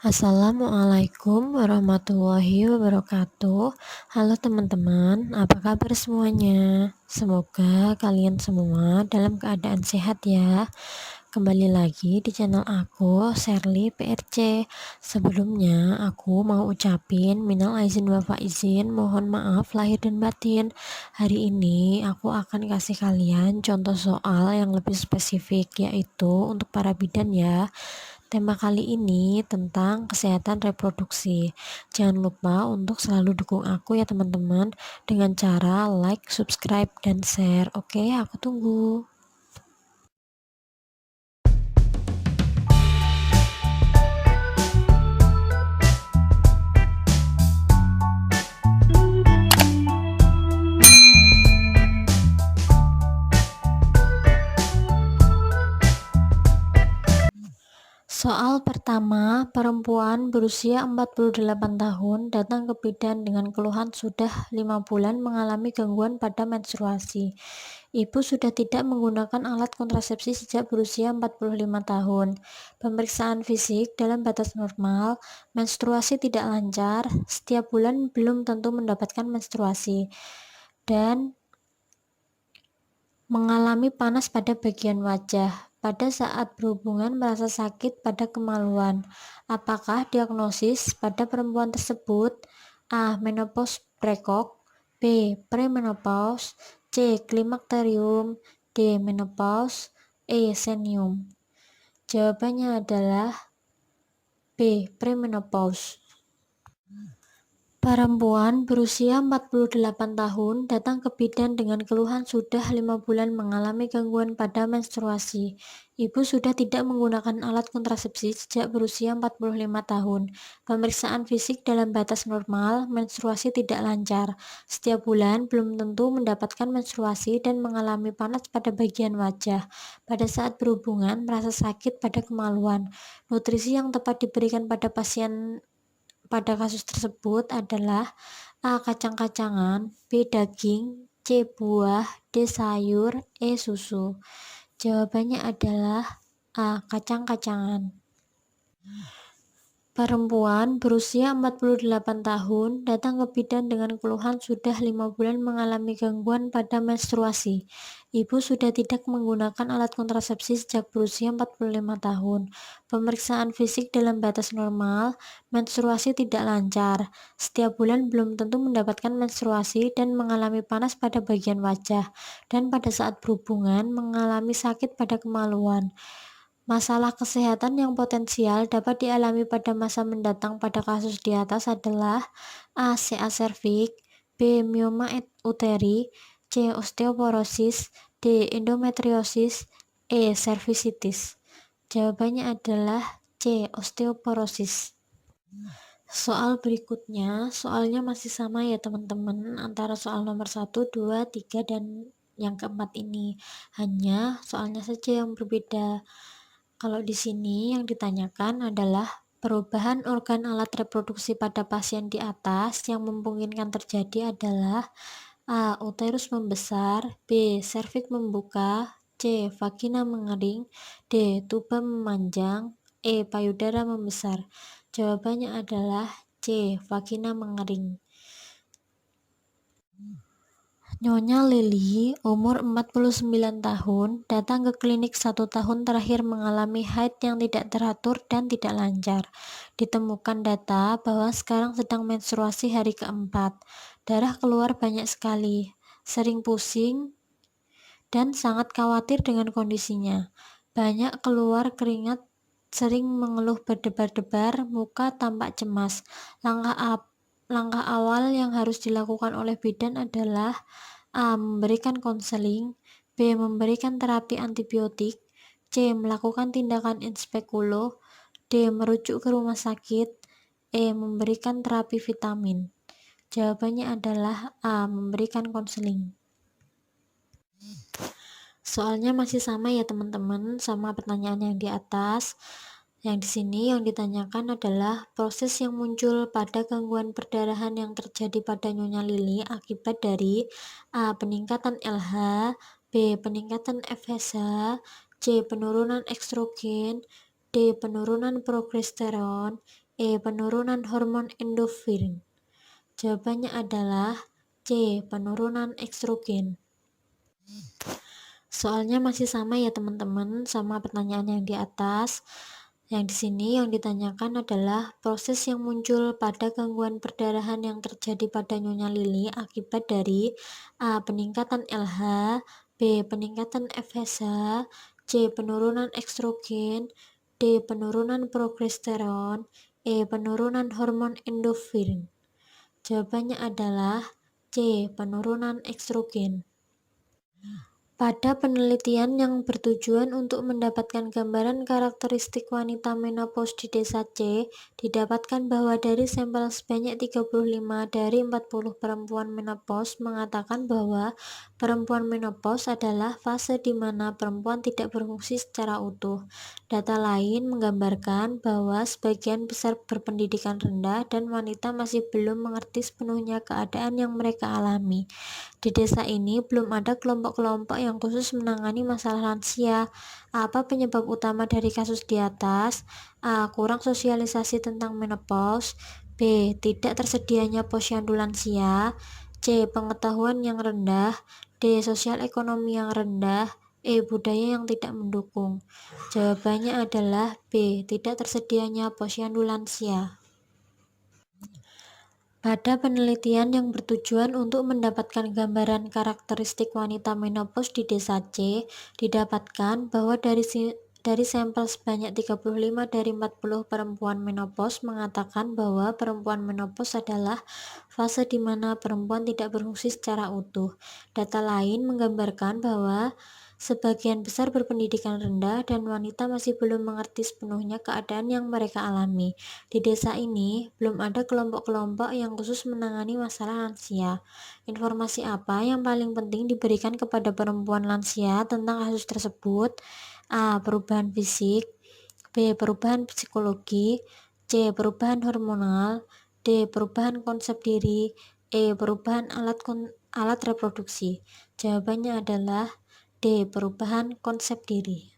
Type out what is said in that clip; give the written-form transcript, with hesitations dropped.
Assalamualaikum warahmatullahi wabarakatuh. Halo teman-teman, apa kabar semuanya? Semoga kalian semua dalam keadaan sehat ya. Kembali lagi di channel aku, Sherly PRC. Sebelumnya aku mau ucapin minal aizin wal faizin, mohon maaf lahir dan batin. Hari ini aku akan kasih kalian contoh soal yang lebih spesifik, yaitu untuk para bidan ya. Tema kali ini tentang kesehatan reproduksi. Jangan lupa untuk selalu dukung aku ya teman-teman, dengan cara like, subscribe, dan share. Oke, aku tunggu. Soal pertama, perempuan berusia 48 tahun datang ke bidan dengan keluhan sudah 5 bulan mengalami gangguan pada menstruasi. Ibu sudah tidak menggunakan alat kontrasepsi sejak berusia 45 tahun. Pemeriksaan fisik dalam batas normal, menstruasi tidak lancar, setiap bulan belum tentu mendapatkan menstruasi, dan mengalami panas pada bagian wajah. Pada saat berhubungan merasa sakit pada kemaluan. Apakah diagnosis pada perempuan tersebut? A. Menopause prekok, B. Premenopause, C. Klimakterium, D. Menopause, E. Senium. Jawabannya adalah B. Premenopause. Perempuan berusia 48 tahun datang ke bidan dengan keluhan sudah 5 bulan mengalami gangguan pada menstruasi. Ibu sudah tidak menggunakan alat kontrasepsi sejak berusia 45 tahun. Pemeriksaan fisik dalam batas normal, menstruasi tidak lancar. Setiap bulan belum tentu mendapatkan menstruasi dan mengalami panas pada bagian wajah. Pada saat berhubungan merasa sakit pada kemaluan. Nutrisi yang tepat diberikan pada pasien pada kasus tersebut adalah A. Kacang-kacangan, B. Daging, C. Buah, D. Sayur, E. Susu. Jawabannya adalah A. Kacang-kacangan. Perempuan berusia 48 tahun datang ke bidan dengan keluhan sudah 5 bulan mengalami gangguan pada menstruasi. Ibu sudah tidak menggunakan alat kontrasepsi sejak berusia 45 tahun. Pemeriksaan fisik dalam batas normal, menstruasi tidak lancar. Setiap bulan belum tentu mendapatkan menstruasi dan mengalami panas pada bagian wajah. Dan pada saat berhubungan mengalami sakit pada kemaluan. Masalah kesehatan yang potensial dapat dialami pada masa mendatang pada kasus di atas adalah A. CA cervix, B. Myoma uteri, C. Osteoporosis, D. Endometriosis, E. Cervicitis. Jawabannya adalah C. Osteoporosis. Soal berikutnya, soalnya masih sama ya teman-teman, antara soal nomor 1, 2, 3, dan yang keempat ini. Hanya soalnya saja yang berbeda. Kalau di sini yang ditanyakan adalah perubahan organ alat reproduksi pada pasien di atas yang memungkinkan terjadi adalah A. Uterus membesar, B. Serviks membuka, C. Vagina mengering, D. Tuba memanjang, E. Payudara membesar. Jawabannya adalah C. Vagina mengering. Nyonya Lily, umur 49 tahun, datang ke klinik 1 tahun terakhir mengalami haid yang tidak teratur dan tidak lancar. Ditemukan data bahwa sekarang sedang menstruasi hari keempat. Darah keluar banyak sekali, sering pusing, dan sangat khawatir dengan kondisinya. Banyak keluar keringat, sering mengeluh berdebar-debar, muka tampak cemas. Langkah awal yang harus dilakukan oleh bidan adalah A. Memberikan konseling, B. Memberikan terapi antibiotik, C. Melakukan tindakan inspekulo, D. Merujuk ke rumah sakit, E. Memberikan terapi vitamin. Jawabannya adalah A. Memberikan konseling. Soalnya masih sama ya teman-teman, sama pertanyaan yang di atas. Yang di sini yang ditanyakan adalah proses yang muncul pada gangguan perdarahan yang terjadi pada Nyonya Lily akibat dari A. Peningkatan LH, B. Peningkatan FSH, C. Penurunan estrogen, D. Penurunan progesteron, Penurunan hormon endorfin. Jawabannya adalah C. Penurunan estrogen. Soalnya masih sama ya teman-teman, sama pertanyaan yang di atas. Yang di sini yang ditanyakan adalah proses yang muncul pada gangguan perdarahan yang terjadi pada Nyonya Lili akibat dari A. Peningkatan LH, B. Peningkatan FSH, C. Penurunan estrogen, D. Penurunan progesteron, Penurunan hormon endorfin. Jawabannya adalah C. Penurunan estrogen. Pada penelitian yang bertujuan untuk mendapatkan gambaran karakteristik wanita menopause di desa C, didapatkan bahwa dari sampel sebanyak 35 dari 40 perempuan menopause mengatakan bahwa perempuan menopause adalah fase di mana perempuan tidak berfungsi secara utuh. Data lain menggambarkan bahwa sebagian besar berpendidikan rendah dan wanita masih belum mengerti sepenuhnya keadaan yang mereka alami. Di desa ini belum ada kelompok-kelompok yang khusus menangani masalah lansia. Apa penyebab utama dari kasus di atas? A. Kurang sosialisasi tentang menopause. B. Tidak tersedianya posyandu lansia. C. Pengetahuan yang rendah. D. Sosial ekonomi yang rendah. Budaya yang tidak mendukung. Jawabannya adalah B. Tidak tersedianya posyandu lansia. Pada penelitian yang bertujuan untuk mendapatkan gambaran karakteristik wanita menopause di desa C, didapatkan bahwa dari sampel sebanyak 35 dari 40 perempuan menopause mengatakan bahwa perempuan menopause adalah fase di mana perempuan tidak berfungsi secara utuh. Data lain menggambarkan bahwa sebagian besar berpendidikan rendah dan wanita masih belum mengerti sepenuhnya keadaan yang mereka alami. Di desa ini, belum ada kelompok-kelompok yang khusus menangani masalah lansia. Informasi apa yang paling penting diberikan kepada perempuan lansia tentang kasus tersebut? A. Perubahan fisik, B. Perubahan psikologi, C. Perubahan hormonal, D. Perubahan konsep diri, Perubahan alat reproduksi. Jawabannya adalah D. Perubahan konsep diri.